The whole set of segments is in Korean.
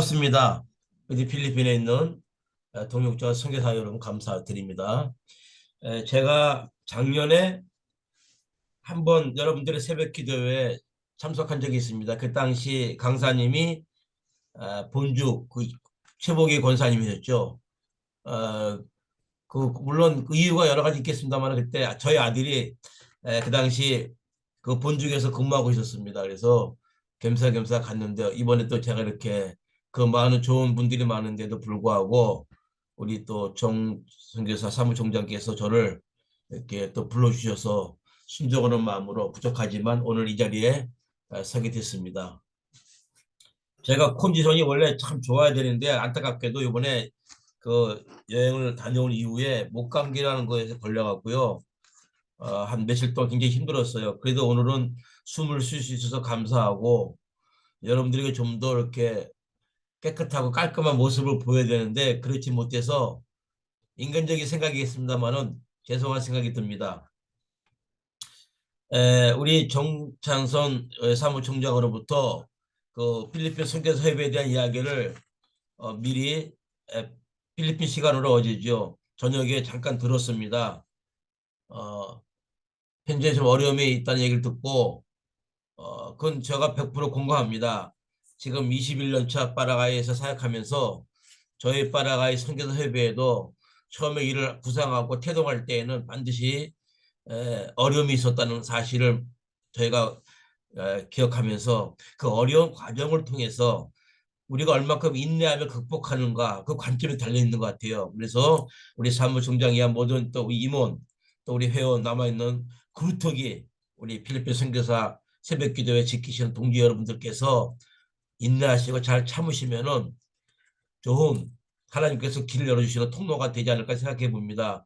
반갑습니다. 어디 필리핀에 있는 동역자 선교사 여러분 감사드립니다. 제가 작년에 한번 여러분들의 새벽 기도회에 참석한 적이 있습니다. 그 당시 강사님이 본주 그 최복희 권사님이셨죠. 어, 그 물론 그 이유가 여러 가지 있겠습니다만 그때 저희 아들이 그 당시 그 본죽에서 근무하고 있었습니다. 그래서 겸사겸사 갔는데 이번에 또 제가 이렇게 그 많은 좋은 분들이 많은데도 불구하고 우리 또 정 선교사 사무총장께서 저를 이렇게 또 불러주셔서 순종하는 마음으로 부족하지만 오늘 이 자리에 서게 됐습니다. 제가 컨디션이 원래 참 좋아야 되는데 안타깝게도 이번에 그 여행을 다녀온 이후에 목감기라는 거에 걸려갖고요. 한 며칠 동안 굉장히 힘들었어요. 그래도 오늘은 숨을 쉴 수 있어서 감사하고 여러분들에게 좀 더 이렇게 깨끗하고 깔끔한 모습을 보여야 되는데 그렇지 못해서 인간적인 생각이겠습니다만은 죄송한 생각이 듭니다. 우리 정창선 사무총장으로부터 그 필리핀 선교사 협의에 대한 이야기를 미리 에, 필리핀 시간으로 어제죠. 저녁에 잠깐 들었습니다. 어, 현재 좀 어려움이 있다는 얘기를 듣고 그건 제가 100% 공감합니다. 지금 21년 차 파라과이에서 사역하면서 저희 파라과이 선교사 협의회도 처음에 일을 구상하고 태동할 때에는 반드시 어려움이 있었다는 사실을 저희가 기억하면서 그 어려운 과정을 통해서 우리가 얼마큼 인내하며 극복하는가 그 관점이 달려 있는 것 같아요. 그래서 우리 사무총장이야 모든 또 우리 임원 또 우리 회원 남아있는 그루터기 우리 필리핀 선교사 새벽기도회 지키시는 동지 여러분들께서 인내하시고 잘 참으시면은 좋은 하나님께서 길을 열어주시는 통로가 되지 않을까 생각해 봅니다.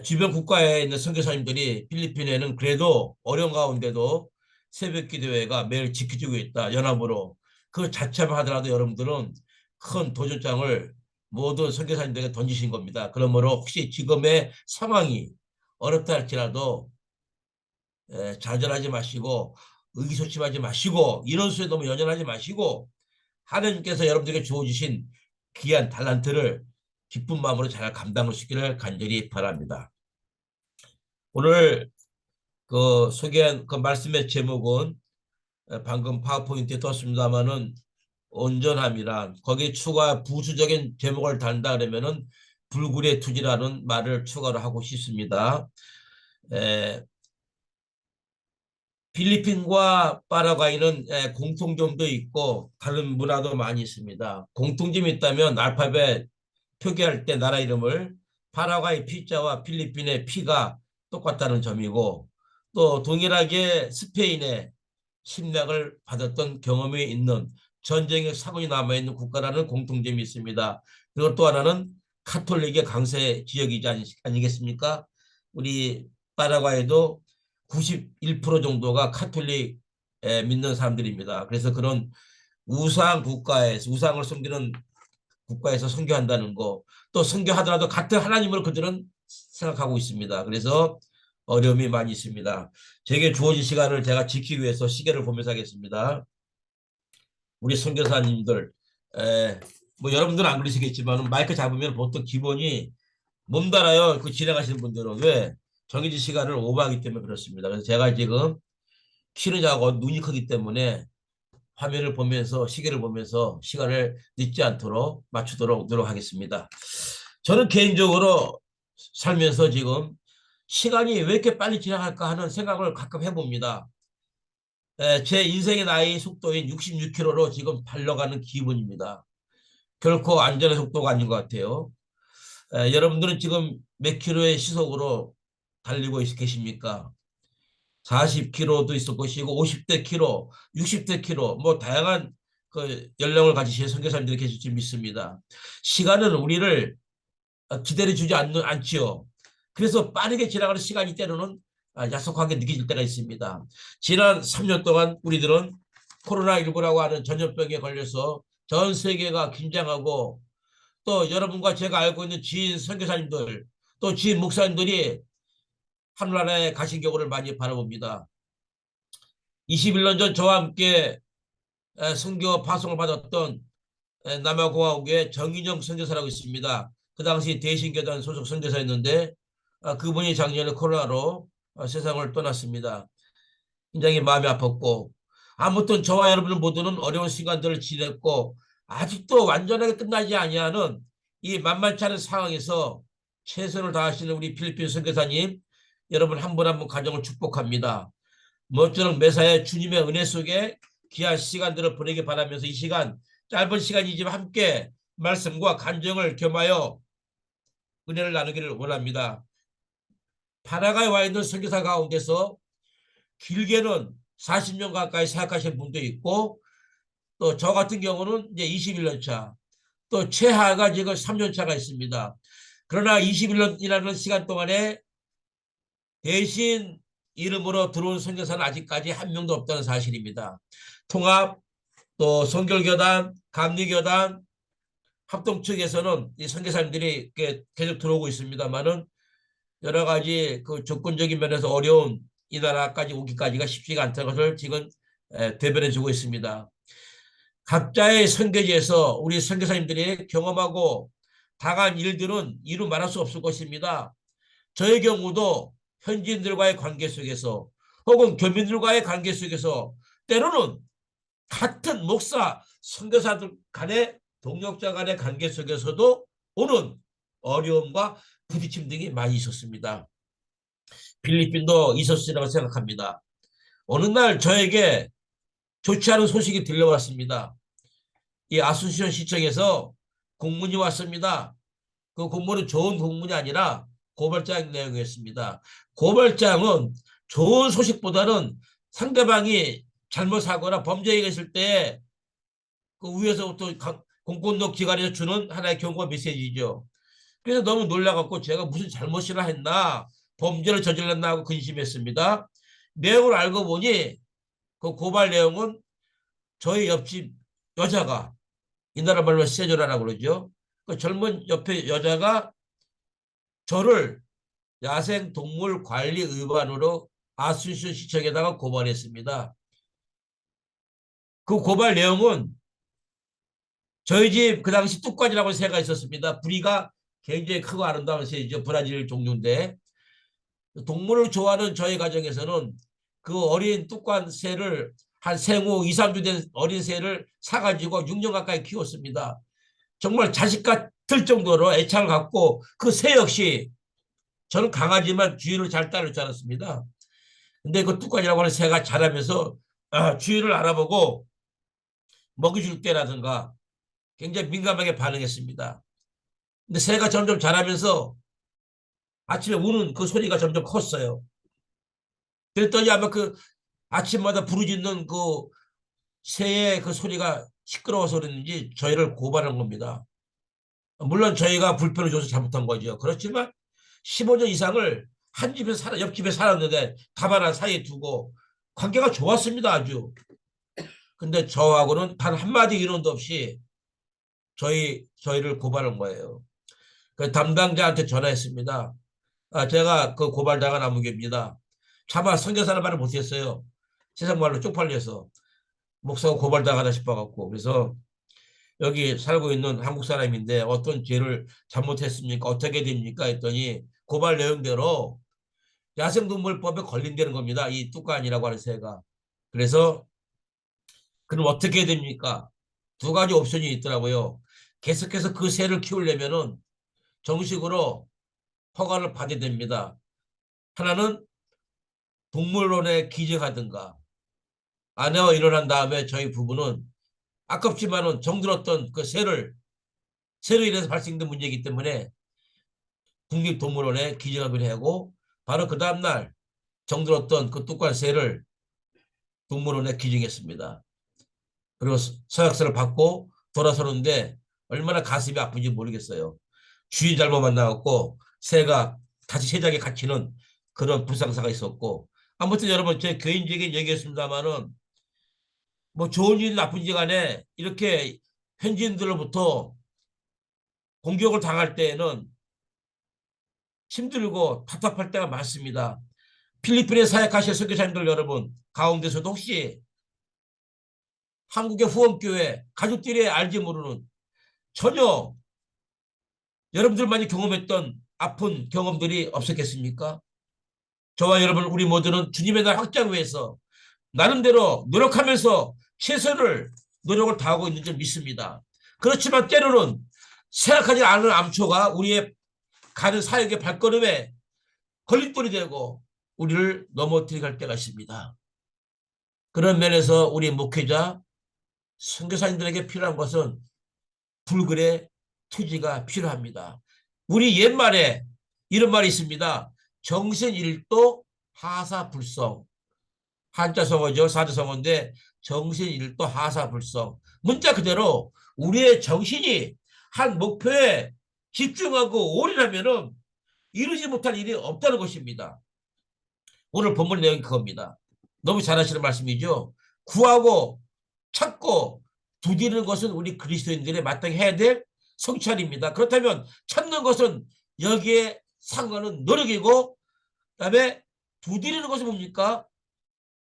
주변 국가에 있는 선교사님들이 필리핀에는 그래도 어려운 가운데도 새벽기도회가 매일 지켜주고 있다. 연합으로. 그 자체만 하더라도 여러분들은 큰 도전장을 모든 선교사님들에게 던지신 겁니다. 그러므로 혹시 지금의 상황이 어렵다 할지라도 좌절하지 마시고 의기소침하지 마시고 이런 수에 너무 연연하지 마시고 하나님께서 여러분들에게 주어주신 귀한 달란트를 기쁜 마음으로 잘 감당하시기를 간절히 바랍니다. 오늘 그 소개한 그 말씀의 제목은 방금 파워포인트에 떴습니다마는 온전함이란 거기에 추가 부수적인 제목을 단다 그러면은 불굴의 투지라는 말을 추가로 하고 싶습니다. 에, 필리핀과 파라과이는 공통점도 있고 다른 문화도 많이 있습니다. 공통점이 있다면 알파벳 표기할 때 나라 이름을 파라과이 피자와 필리핀의 피가 똑같다는 점이고 또 동일하게 스페인의 침략을 받았던 경험이 있는 전쟁의 사고이 남아있는 국가라는 공통점이 있습니다. 그리고 또 하나는 카톨릭의 강세 지역이지 아니겠습니까? 우리 파라과이도 91% 정도가 카톨릭 믿는 사람들입니다. 그래서 그런 우상 국가에서 우상을 섬기는 국가에서 선교한다는 거, 또 선교하더라도 같은 하나님을 그들은 생각하고 있습니다. 그래서 어려움이 많이 있습니다. 제게 주어진 시간을 제가 지키기 위해서 시계를 보면서 하겠습니다. 우리 선교사님들, 뭐 여러분들은 안 그러시겠지만 마이크 잡으면 보통 기본이 몸달아요. 그 진행하시는 분들은 왜 정해진 시간을 오버하기 때문에 그렇습니다. 그래서 제가 지금 키는 작고 눈이 크기 때문에 화면을 보면서 시계를 보면서 시간을 늦지 않도록 맞추도록 노력하겠습니다. 저는 개인적으로 살면서 지금 시간이 왜 이렇게 빨리 지나갈까 하는 생각을 가끔 해봅니다. 제 인생의 나이 속도인 66km로 지금 달려가는 기분입니다. 결코 안전한 속도가 아닌 것 같아요. 여러분들은 지금 몇 킬로의 시속으로 달리고 계십니까? 40km도 있을 것이고 50대 킬로, 60대 킬로 뭐 다양한 그 연령을 가지신 선교사님들이 계실 줄 믿습니다. 시간은 우리를 기다려주지 않지요. 그래서 빠르게 지나가는 시간이 때로는 야속하게 느껴질 때가 있습니다. 지난 3년 동안 우리들은 코로나19라고 하는 전염병에 걸려서 전 세계가 긴장하고 또 여러분과 제가 알고 있는 지인 선교사님들 또 지인 목사님들이 하늘나라에 가신 경우를 많이 바라봅니다. 21년 전 저와 함께 선교 파송을 받았던 남아공화국의 정인영 선교사라고 있습니다. 그 당시 대신교단 소속 선교사였는데 그분이 작년에 코로나로 세상을 떠났습니다. 굉장히 마음이 아팠고 아무튼 저와 여러분 모두는 어려운 시간들을 지냈고 아직도 완전하게 끝나지 아니하는 이 만만치 않은 상황에서 최선을 다하시는 우리 필리핀 선교사님 여러분 한 분 한 분 가정을 축복합니다. 모쪼록 매사에 주님의 은혜 속에 귀한 시간들을 보내기 바라면서 이 시간 짧은 시간이지만 함께 말씀과 간정을 겸하여 은혜를 나누기를 원합니다. 파라과에 와 있는 선교사 가운데서 길게는 40년 가까이 사역하신 분도 있고 또 저 같은 경우는 이제 21년 차, 또 최하가 지금 3년 차가 있습니다. 그러나 21년이라는 시간 동안에 대신 이름으로 들어온 선교사는 아직까지 한 명도 없다는 사실입니다. 통합, 또 선결교단, 감리교단, 합동 측에서는 이 선교사님들이 계속 들어오고 있습니다만은 여러 가지 그 조건적인 면에서 어려운 이 나라까지 오기까지가 쉽지가 않다는 것을 지금 대변해 주고 있습니다. 각자의 선교지에서 우리 선교사님들이 경험하고 당한 일들은 이루 말할 수 없을 것입니다. 저의 경우도 현지인들과의 관계 속에서 혹은 교민들과의 관계 속에서 때로는 같은 목사, 선교사들 간의 동역자 간의 관계 속에서도 오는 어려움과 부딪힘 등이 많이 있었습니다. 필리핀도 있었으리라고 생각합니다. 어느 날 저에게 좋지 않은 소식이 들려왔습니다. 이 아순시온 시청에서 공문이 왔습니다. 그 공문은 좋은 공문이 아니라 고발장 내용이었습니다. 고발장은 좋은 소식보다는 상대방이 잘못하거나 범죄가 있을 때 그 위에서부터 공권력 기관에서 주는 하나의 경고 메시지죠. 그래서 너무 놀라갖고 제가 무슨 잘못이나 했나 범죄를 저질렀나 하고 근심했습니다. 내용을 알고 보니 그 고발 내용은 저희 옆집 여자가 이 나라 말로 세조라라고 그러죠. 그 젊은 옆에 여자가 저를 야생동물 관리 위반으로 아순시온 시청에다가 고발했습니다. 그 고발 내용은 저희 집 그 당시 뚝과지라고 새가 있었습니다. 부리가 굉장히 크고 아름다운 새이죠. 브라질 종류인데 동물을 좋아하는 저희 가정에서는 그 어린 뚝관 새를 한 생후 2, 3주 된 어린 새를 사가지고 6년 가까이 키웠습니다. 정말 자식 같을 정도로 애착을 갖고 그 새 역시 저는 강아지만 주인을 잘 따를 줄 알았습니다. 근데 그 뚝관이라고 하는 새가 자라면서 주인을 알아보고 먹이 줄 때라든가 굉장히 민감하게 반응했습니다. 근데 새가 점점 자라면서 아침에 우는 그 소리가 점점 컸어요. 그랬더니 아마 그 아침마다 부르짖는 그 새의 그 소리가 시끄러워서 그랬는지 저희를 고발한 겁니다. 물론 저희가 불편을 줘서 잘못한 거죠. 그렇지만 15년 이상을 한 집에 옆집에 살았는데 tab 하나 사이에 두고 관계가 좋았습니다. 아주. 근데 저하고는 단 한마디 의논도 없이 저희를 고발한 거예요. 그 담당자한테 전화했습니다. 제가 그 고발당한 아무개입니다. 차마 선교사는 말을 못했어요. 세상 말로 쪽팔려서 목사가 고발당하다 싶어갖고. 그래서 여기 살고 있는 한국 사람인데 어떤 죄를 잘못했습니까? 어떻게 됩니까? 했더니 고발 내용대로 야생동물법에 걸린다는 겁니다. 이 뚜까니라고 하는 새가. 그래서 그럼 어떻게 됩니까? 두 가지 옵션이 있더라고요. 계속해서 그 새를 키우려면은 정식으로 허가를 받아야 됩니다. 하나는 동물원에 기증하든가 아내와 일어난 다음에 저희 부부는 아깝지만은 정들었던 그 새로 인해서 발생된 문제이기 때문에 국립동물원에 기증하기로 하고 바로 그 다음날 정들었던 그 뚝관 새를 동물원에 기증했습니다. 그리고 서약서를 받고 돌아서는데 얼마나 가슴이 아픈지 모르겠어요. 주인 잘못 만나갖고 새가 다시 새장에 갇히는 그런 불상사가 있었고 아무튼 여러분 제 개인적인 얘기였습니다만은 뭐 좋은 일이 나쁜 일 간에 이렇게 현지인들로부터 공격을 당할 때에는 힘들고 답답할 때가 많습니다. 필리핀에 사역하실 선교사님들 여러분 가운데서도 혹시 한국의 후원교회 가족들이 알지 모르는 전혀 여러분들만이 경험했던 아픈 경험들이 없었겠습니까? 저와 여러분 우리 모두는 주님의 날 확장을 위해서 나름대로 노력하면서 최선을 노력을 다하고 있는 줄 믿습니다. 그렇지만 때로는 생각하지 않은 암초가 우리의 가는 사역의 발걸음에 걸림돌이 되고 우리를 넘어뜨리게 할 때가 있습니다. 그런 면에서 우리 목회자, 선교사님들에게 필요한 것은 불굴의 투지가 필요합니다. 우리 옛말에 이런 말이 있습니다. 정신일도 하사불성. 한자성어죠. 사자성어인데 정신일도 하사불성. 문자 그대로 우리의 정신이 한 목표에 집중하고 올인하면은 이루지 못할 일이 없다는 것입니다. 오늘 본문 내용이 그겁니다. 너무 잘 하시는 말씀이죠. 구하고 찾고 두드리는 것은 우리 그리스도인들의 마땅히 해야 될 성찰입니다. 그렇다면 찾는 것은 여기에 상관은 노력이고 그다음에 두드리는 것은 뭡니까?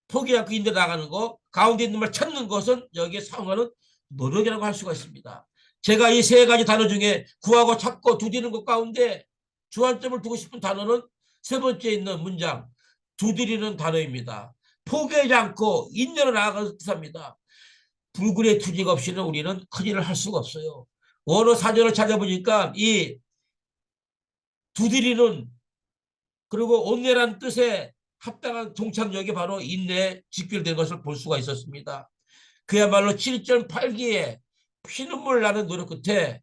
포기 않고 인대 나가는 거, 가운데 있는 말 찾는 것은 여기에 상관은 노력이라고 할 수가 있습니다. 제가 이 세 가지 단어 중에 구하고 찾고 두드리는 것 가운데 주안점을 두고 싶은 단어는 세 번째에 있는 문장 두드리는 단어입니다. 포기하지 않고 인내로 나아가는 뜻입니다. 불굴의 투지가 없이는 우리는 큰일을 할 수가 없어요. 원어 사전을 찾아보니까 이 두드리는 그리고 온내란 뜻에 합당한 동창역이 바로 인내에 직결된 것을 볼 수가 있었습니다. 그야말로 7.8기에 피눈물 나는 노력 끝에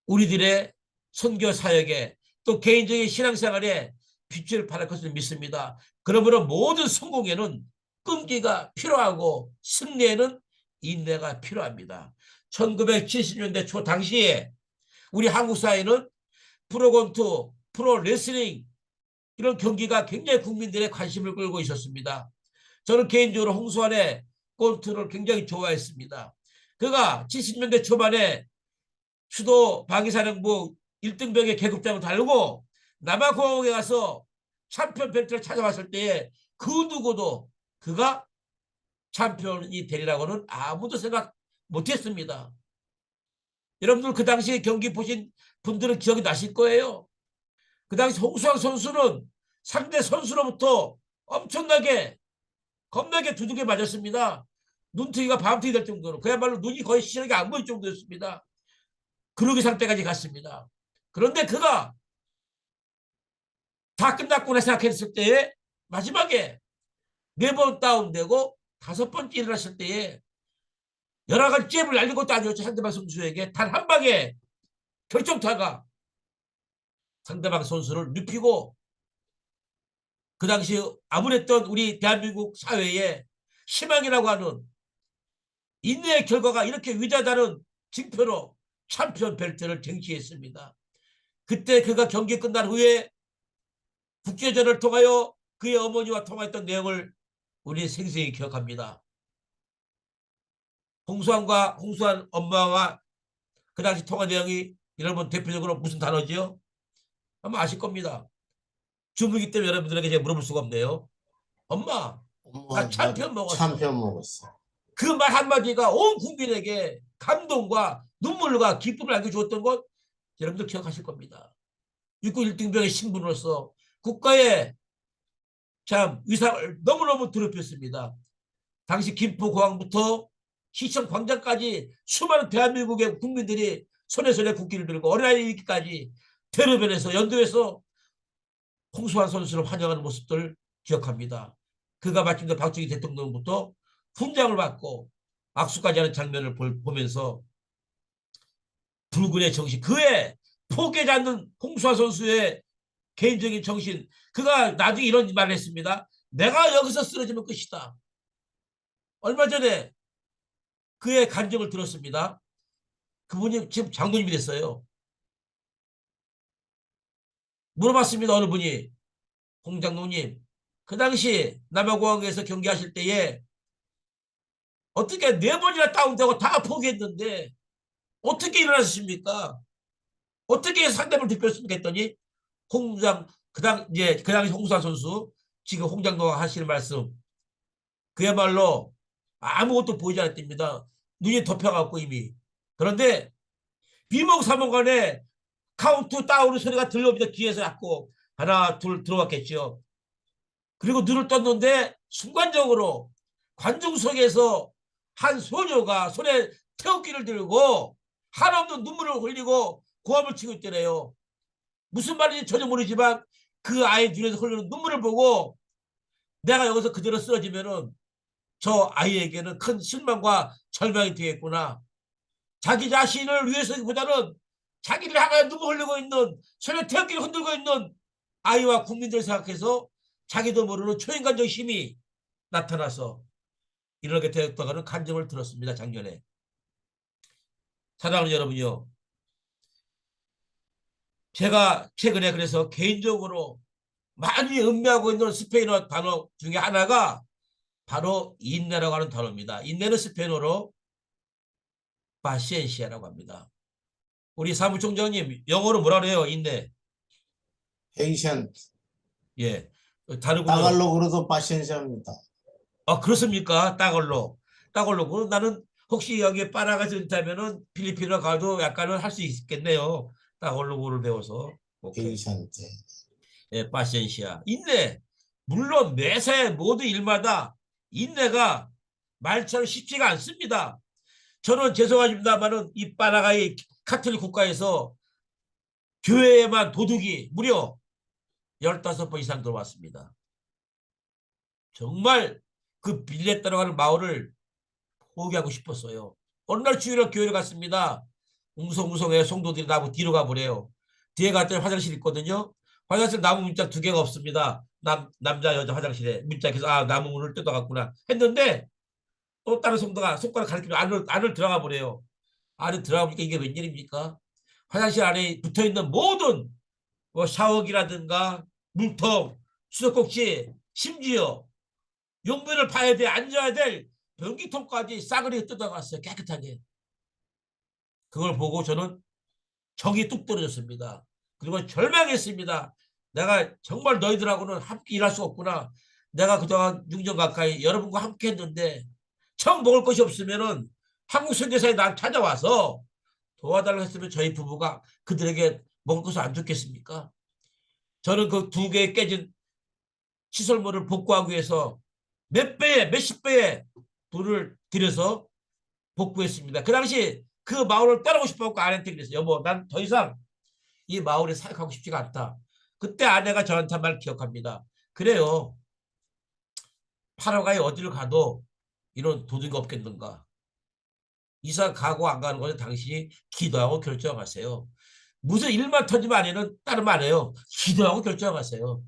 우리들의 선교 사역에 또 개인적인 신앙생활에 빛을 발할 것을 믿습니다. 그러므로 모든 성공에는 끈기가 필요하고 승리에는 인내가 필요합니다. 1970년대 초 당시에 우리 한국 사회는 프로곤투, 프로레슬링 이런 경기가 굉장히 국민들의 관심을 끌고 있었습니다. 저는 개인적으로 홍수환의 권투를 굉장히 좋아했습니다. 그가 70년대 초반에 수도 방위사령부 1등병의 계급장을 달고 남아공화국에 가서 챔피언 벨트를 찾아왔을 때에 그 누구도 그가 챔피언이 되리라고는 아무도 생각 못했습니다. 여러분들 그 당시 경기 보신 분들은 기억이 나실 거예요. 그 당시 홍수환 선수는 상대 선수로부터 엄청나게 겁나게 두둑에 맞았습니다. 눈트기가 밤트기 될 정도로 그야말로 눈이 거의 시력이 안 보일 정도였습니다. 그러기 상태까지 갔습니다. 그런데 그가 다 끝났구나 생각했을 때에 마지막에 4번 다운되고 5번째 일어났을 때에 여러 가지 잽을 날린 것도 아니었죠. 상대방 선수에게 단 한 방에 결정타가 상대방 선수를 눕히고 그 당시 아무랬던 우리 대한민국 사회에 희망이라고 하는 인내의 결과가 이렇게 위대하다는 징표로 챔피언 벨트를 쟁취했습니다. 그때 그가 경기 끝난 후에 국제전을 통하여 그의 어머니와 통화했던 내용을 우리 생생히 기억합니다. 홍수환 엄마와 그 당시 통화 내용이 여러분 대표적으로 무슨 단어지요? 아마 아실 겁니다. 주부이기 때문에 여러분들에게 제가 물어볼 수가 없네요. 엄마, 나 챔피언 먹었어. 챔피언 먹었어. 그 말 한마디가 온 국민에게 감동과 눈물과 기쁨을 안겨주었던 것 여러분들 기억하실 겁니다. 육군 1등병의 신분으로서 국가의 참 위상을 너무너무 더럽혔습니다. 당시 김포공항부터 시청 광장까지 수많은 대한민국의 국민들이 손에 손에 국기를 들고 어린아이 있기까지 대로변에서 연도에서 홍수환 선수를 환영하는 모습들 기억합니다. 그가 마침내 박정희 대통령부터 훈장을 받고 악수까지 하는 장면을 보면서 불굴의 정신, 그의 포기하지 않는 홍수환 선수의 개인적인 정신, 그가 나중에 이런 말을 했습니다. 내가 여기서 쓰러지면 끝이다. 얼마 전에 그의 간증을 들었습니다. 그분이 지금 장로님이 됐어요. 물어봤습니다. 어느 분이. 홍 장로님, 그 당시 남아공항에서 경기하실 때에 어떻게 4번이나 다운되고 다 포기했는데 어떻게 일어나셨습니까? 어떻게 상대방을 득표했습니까? 했더니 그 당시 홍수환 선수, 지금 홍장로가 하시는 말씀, 그야말로 아무것도 보이지 않았답니다. 눈이 덮여갖고 이미. 그런데 비몽사몽간에 카운트다운 소리가 들려옵니다. 귀에서 자꾸 하나 둘 들어왔겠죠. 그리고 눈을 떴는데 순간적으로 관중석에서 한 소녀가 손에 태극기를 들고 한없는 눈물을 흘리고 고함을 치고 있더래요. 무슨 말인지 전혀 모르지만 그 아이 눈에서 흘리는 눈물을 보고 내가 여기서 그대로 쓰러지면은 저 아이에게는 큰 실망과 절망이 되겠구나. 자기 자신을 위해서보다는 자기를 향하여 눈물 흘리고 있는 손에 태극기를 흔들고 있는 아이와 국민들 생각해서 자기도 모르는 초인간적 힘이 나타나서 이렇게 되었다가는 간증을 들었습니다. 작년에. 사랑하는 여러분요. 제가 최근에 그래서 개인적으로 많이 음미하고 있는 스페인어 단어 중에 하나가 바로 인내라고 하는 단어입니다. 인내는 스페인어로 파시엔시아라고 합니다. 우리 사무총장님 영어로 뭐라 그래요? 인내. patient. 예. 다르군요. 따갈로그로도 paciencia입니다. 아, 그렇습니까? 따갈로. 따갈로. 나는 혹시 여기에 빠라가서 있다면은 필리핀어 가도 약간은 할 수 있겠네요. 따갈로그를 배워서. 오케이. patient. 예, 파시엔시아. 인내. 물론 매사에 모든 일마다 인내가 말처럼 쉽지가 않습니다. 저는 죄송하지만은 이 빠라가이 카톨릭 국가에서 교회에만 도둑이 무려 15번 이상 들어왔습니다. 정말 그 빌레따라고 하는 마을을 포기하고 싶었어요. 어느 날 주일날 교회를 갔습니다. 웅성웅성해 성도들이 나하고 뒤로 가보래요. 뒤에 갔더니 화장실 있거든요. 화장실 나무 문짝 2개가 없습니다. 남자 여자 화장실에 문짝에서 아 나무 문을 뜯어갔구나 했는데 또 다른 성도가 손가락 가리키며 안을 들어가 보래요. 안에 들어가 보니까 이게 웬일입니까? 화장실 안에 붙어있는 모든 뭐 샤워기라든가 물통, 수도꼭지, 심지어 용변을 봐야 돼, 앉아야 될 변기통까지 싸그리 뜯어갔어요. 깨끗하게. 그걸 보고 저는 정이 뚝 떨어졌습니다. 그리고 절망했습니다. 내가 정말 너희들하고는 함께 일할 수 없구나. 내가 그동안 6년 가까이 여러분과 함께 했는데 청 먹을 것이 없으면은 한국 선교사에 난 찾아와서 도와달라고 했으면 저희 부부가 그들에게 먹을 것을 안 줬겠습니까? 저는 그 2개의 깨진 시설물을 복구하기 위해서 몇 배의 몇십 배의 돈을 들여서 복구했습니다. 그 당시 그 마을을 떠나고 싶어갖고 아내한테 그랬어요. 여보, 난 더 이상 이 마을에 사역하고 싶지가 않다. 그때 아내가 저한테 한 말 기억합니다. 그래요. 파라과이 어디를 가도 이런 도둑이 없겠는가. 이사 가고 안 가는 것은 당신이 기도하고 결정하세요. 무슨 일만 터지면 아내는 다른 말 안 해요. 기도하고 결정하세요.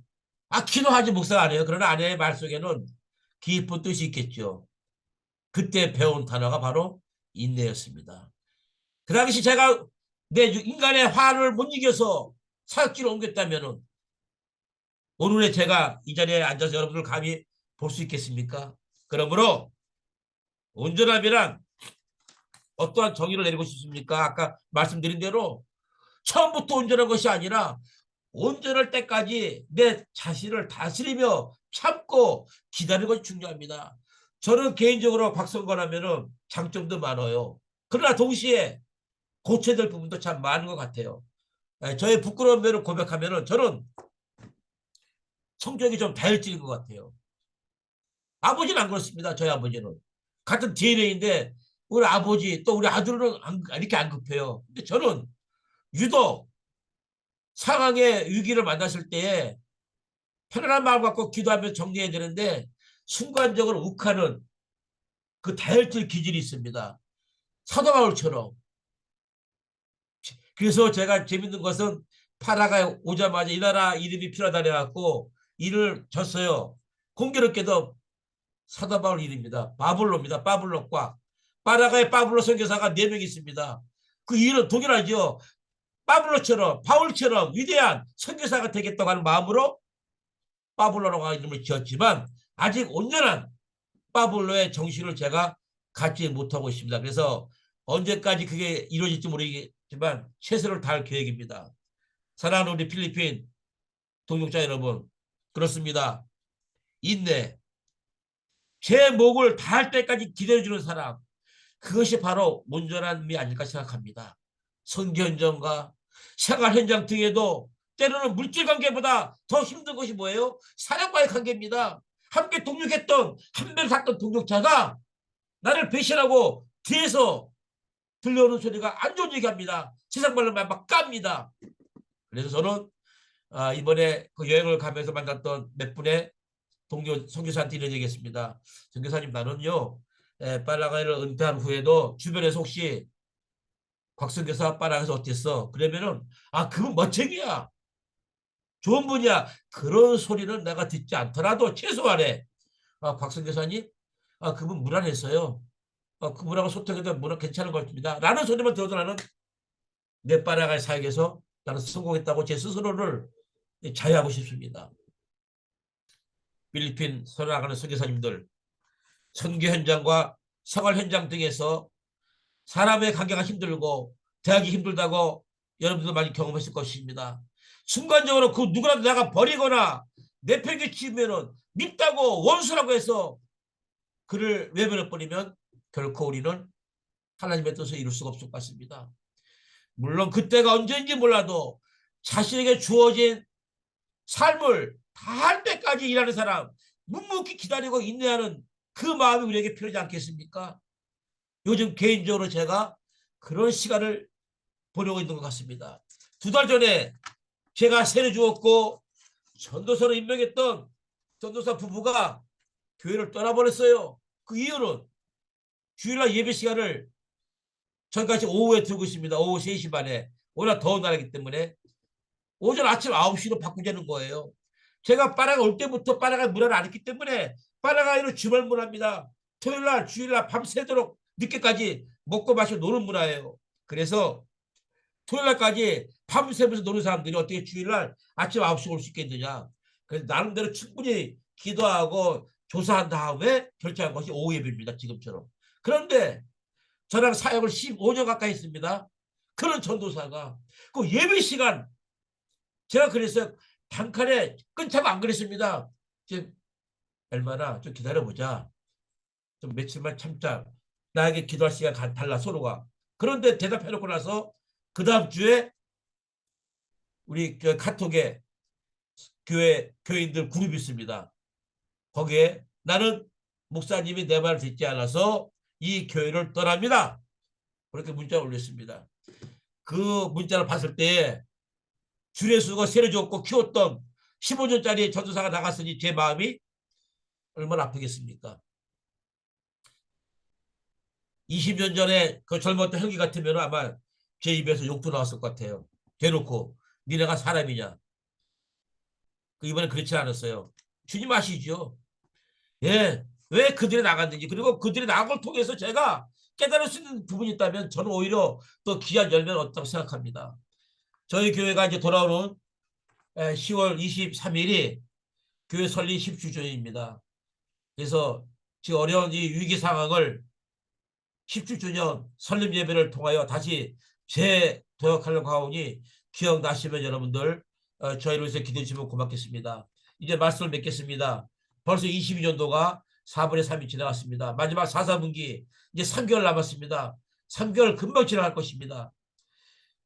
아, 기도하지 목사가 안 해요. 그러나 아내의 말 속에는 깊은 뜻이 있겠죠. 그때 배운 단어가 바로 인내였습니다. 그 당시 제가 내 인간의 화를 못 이겨서 사역지를 옮겼다면 오늘의 제가 이 자리에 앉아서 여러분들 감히 볼 수 있겠습니까? 그러므로 온전함이란 어떠한 정의를 내리고 싶습니까? 아까 말씀드린 대로 처음부터 온전한 것이 아니라 온전할 때까지 내 자신을 다스리며 참고 기다리는 것이 중요합니다. 저는 개인적으로 박성건 하면은 장점도 많아요. 그러나 동시에 고쳐야 될 부분도 참 많은 것 같아요. 저의 부끄러운 면을 고백하면은 저는 성격이 좀 다혈질인 것 같아요. 아버지는 안 그렇습니다. 저희 아버지는. 같은 DNA인데 우리 아버지 또 우리 아들은 이렇게 안 급해요. 근데 저는 유독 상황의 위기를 만났을 때에 편안한 마음 갖고 기도하며 정리해야 되는데 순간적으로 욱하는 그 다혈질 기질이 있습니다. 사도 바울처럼. 그래서 제가 재밌는 것은 파라가 오자마자 이 나라 이름이 필요하다 그래갖고 일을 줬어요. 공교롭게도 사도 바울 일입니다. 바블로입니다. 바블로과 파라가의 바블로 선교사가 4명 있습니다. 그 일은 동일하죠. 바블로처럼 바울처럼 위대한 선교사가 되겠다고 하는 마음으로 바블로라고 하는 이름을 지었지만 아직 온전한 바블로의 정신을 제가 갖지 못하고 있습니다. 그래서 언제까지 그게 이루어질지 모르겠지만 최선을 다할 계획입니다. 사랑하는 우리 필리핀 동역자 여러분, 그렇습니다. 인내, 제 목을 다할 때까지 기다려주는 사람, 그것이 바로 온전함이 아닐까 생각합니다. 선교 현장과 생활 현장 등에도 때로는 물질 관계보다 더 힘든 것이 뭐예요? 사랑과의 관계입니다. 함께 동력했던 한 배를 탔던 동력자가 나를 배신하고 뒤에서 들려오는 소리가 안 좋은 얘기합니다. 세상 말로 막 깝니다. 그래서 저는 이번에 그 여행을 가면서 만났던 몇 분의 동료 선교사한테 이런 얘기했습니다. 선교사님, 나는요 빨라가이를 은퇴한 후에도 주변에서 혹시 곽선교사 빨라가에서 어땠어? 그러면은 그분 멋쟁이야, 좋은 분이야, 그런 소리는 내가 듣지 않더라도 최소한에 곽선교사님, 그분 무난했어요. 그분하고 소통해도 무난 괜찮은 것 같습니다. 라는 소리만 들어도 나는 내 빨아갈 사역에서 나는 성공했다고 제 스스로를 자유하고 싶습니다. 필리핀 선교하는 선교사님들, 선교 현장과 생활 현장 등에서 사람의 관계가 힘들고 대하기 힘들다고 여러분도 많이 경험했을 것입니다. 순간적으로 그 누구라도 내가 버리거나 내 편에 치우면은 밉다고 원수라고 해서 그를 외면해버리면 결코 우리는 하나님의 뜻을 이룰 수가 없을 것 같습니다. 물론 그때가 언제인지 몰라도 자신에게 주어진 삶을 다 할 때까지 일하는 사람, 묵묵히 기다리고 인내하는 그 마음이 우리에게 필요하지 않겠습니까? 요즘 개인적으로 제가 그런 시간을 보내고 있는 것 같습니다. 2달 전에 제가 세례 주었고 전도사로 임명했던 전도사 부부가 교회를 떠나버렸어요. 그 이유는 주일날 예배 시간을 저희까지 오후에 들고 있습니다. 오후 3시 반에. 워낙 더운 날이기 때문에 오전 아침 9시로 바꾸자는 거예요. 제가 빠라가 올 때부터 빠라가 문화를 안 했기 때문에 빠라가이로 주말 문화입니다. 토요일날 주일날 밤새도록 늦게까지 먹고 마시고 노는 문화예요. 그래서 토요일날까지 밤새면서 노는 사람들이 어떻게 주일날 아침 9시 올 수 있겠느냐. 그래서 나름대로 충분히 기도하고 조사한 다음에 결정한 것이 오후 예배입니다. 지금처럼. 그런데 저랑 사역을 15년 가까이 했습니다. 그런 전도사가 그 예배 시간, 제가 그래서 단칼에 끊자고 안 그랬습니다. 지금 얼마나 좀 기다려보자. 좀 며칠만 참자. 나에게 기도할 시간 달라 서로가. 그런데 대답해놓고 나서 그 다음 주에 우리 카톡에 교회인들 그룹이 있습니다. 거기에 나는 목사님이 내 말을 듣지 않아서 이 교회를 떠납니다. 그렇게 문자 올렸습니다. 그 문자를 봤을 때 주례수가 세례 줬고 키웠던 15년짜리 전도사가 나갔으니 제 마음이 얼마나 아프겠습니까? 20년 전에 그 젊었던 형기 같으면 아마 제 입에서 욕도 나왔을 것 같아요. 대놓고 니네가 사람이냐. 이번에 그렇지 않았어요. 주님 아시죠? 예, 왜 그들이 나갔는지, 그리고 그들이 나간 걸 통해서 제가 깨달을 수 있는 부분이 있다면 저는 오히려 더 귀한 열매를 얻다고 생각합니다. 저희 교회가 이제 돌아오는 10월 23일이 교회 설립 10주년입니다. 그래서 지금 어려운 이 위기 상황을 10주년 설립 예배를 통하여 다시 재도약하려고 하오니 기억나시면 여러분들 저희를 위해서 기도해 주시면 고맙겠습니다. 이제 말씀을 맺겠습니다. 벌써 22년도가 4분의 3이 지나갔습니다. 마지막 4, 4분기 이제 3개월 남았습니다. 3개월 금방 지나갈 것입니다.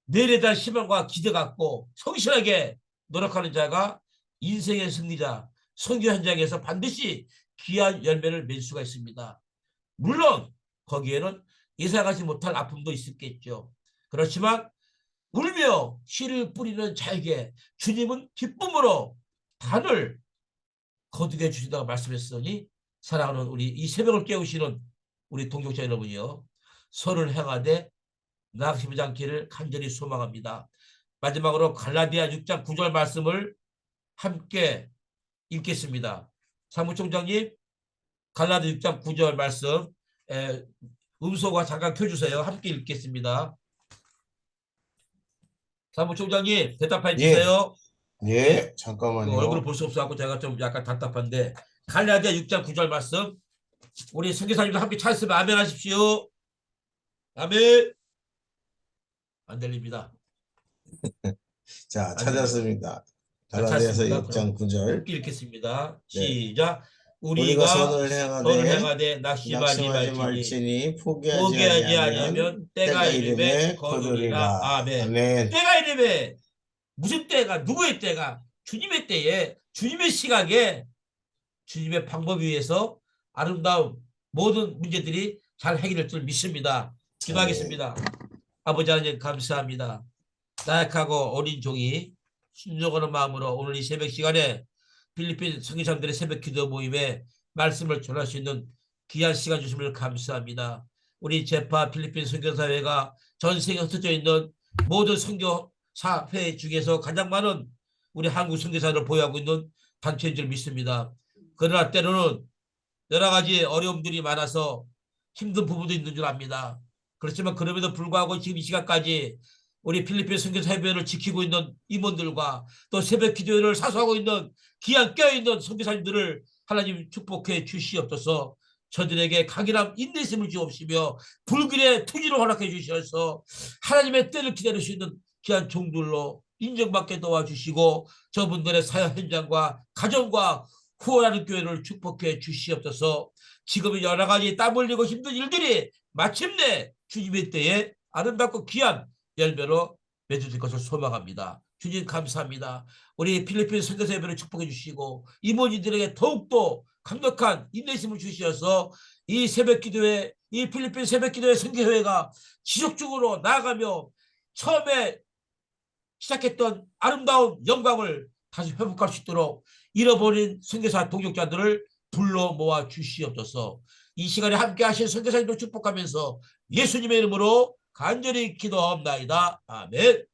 내일에 대한 희망과 기대 갖고 성실하게 노력하는 자가 인생의 승리자, 선교 현장에서 반드시 귀한 열매를 맺을 수가 있습니다. 물론 거기에는 예상하지 못할 아픔도 있었겠죠. 그렇지만 울며 씨를 뿌리는 자에게 주님은 기쁨으로 단을 거두게 주신다고 말씀했으니, 사랑하는 우리 이 새벽을 깨우시는 우리 동역자 여러분이요, 선을 행하되 낙심하지 않기를 간절히 소망합니다. 마지막으로 갈라디아 6장 9절 말씀을 함께 읽겠습니다. 사무총장님, 갈라디아 6장 9절 말씀 음소거 잠깐 켜주세요. 함께 읽겠습니다. 사무총장님 대답해 예, 주세요. 예, 얼굴을 잠깐만요. 볼 수 없어서 제가 좀 약간 답답한데, 갈라디아 6장 9절 말씀 우리 선교사님도 함께 찾으시면 아멘 하십시오. 아멘. 안 들립니다. 자, 안 들려요. 찾았습니다. 갈라디아서 찾습니까? 6장 그럼 9절. 함께 읽겠습니다. 네. 시작. 우리가 우리가 손을 행하되 낙심하지 낙심하지 말지니 말지니 포기하지 포기하지 아니하면 아니하면 때가 때가 이름에 이름에 거두리라. 거두리라. 아멘. 아멘. 때가 이름에 무슨 때가 누구의 때가 주님의 때에 주님의 시각에 주님의 방법 위에서 아름다운 모든 문제들이 잘 해결될 줄 믿습니다. 아멘. 기도하겠습니다. 아버지 하나님 감사합니다. 나약하고 어린 종이 순종하는 마음으로 오늘 이 새벽 시간에 필리핀 선교사님들의 새벽 기도 모임에 말씀을 전할 수 있는 귀한 시간 주심을 감사합니다. 우리 제파 필리핀 선교사회가 전 세계에 흩어져 있는 모든 선교사회 중에서 가장 많은 우리 한국 선교사를 보유하고 있는 단체인 줄 믿습니다. 그러나 때로는 여러 가지 어려움들이 많아서 힘든 부분도 있는 줄 압니다. 그렇지만 그럼에도 불구하고 지금 이 시간까지 우리 필리핀 선교사회를 지키고 있는 임원들과 또 새벽 기도회를 사수하고 있는 귀한 껴있는 선교사님들을 하나님 축복해 주시옵소서. 저들에게 강인함 인내심을 주옵시며 불길의 투기를 허락해 주셔서 하나님의 때를 기다릴 수 있는 귀한 종들로 인정받게 도와주시고 저분들의 사역 현장과 가정과 후원하는 교회를 축복해 주시옵소서. 지금 여러 가지 땀 흘리고 힘든 일들이 마침내 주님의 때에 아름답고 귀한 열매로 맺어질 것을 소망합니다. 주님 감사합니다. 우리 필리핀 선교사 예배를 축복해 주시고 이모님들에게 더욱더 강력한 인내심을 주시어서 이 새벽 기도회, 이 필리핀 새벽 기도회 선교회가 지속적으로 나아가며 처음에 시작했던 아름다운 영광을 다시 회복할 수 있도록 잃어버린 선교사 동역자들을 불러 모아 주시옵소서. 이 시간에 함께 하신 선교사님들 축복하면서 예수님의 이름으로 간절히 기도하옵나이다. 아멘.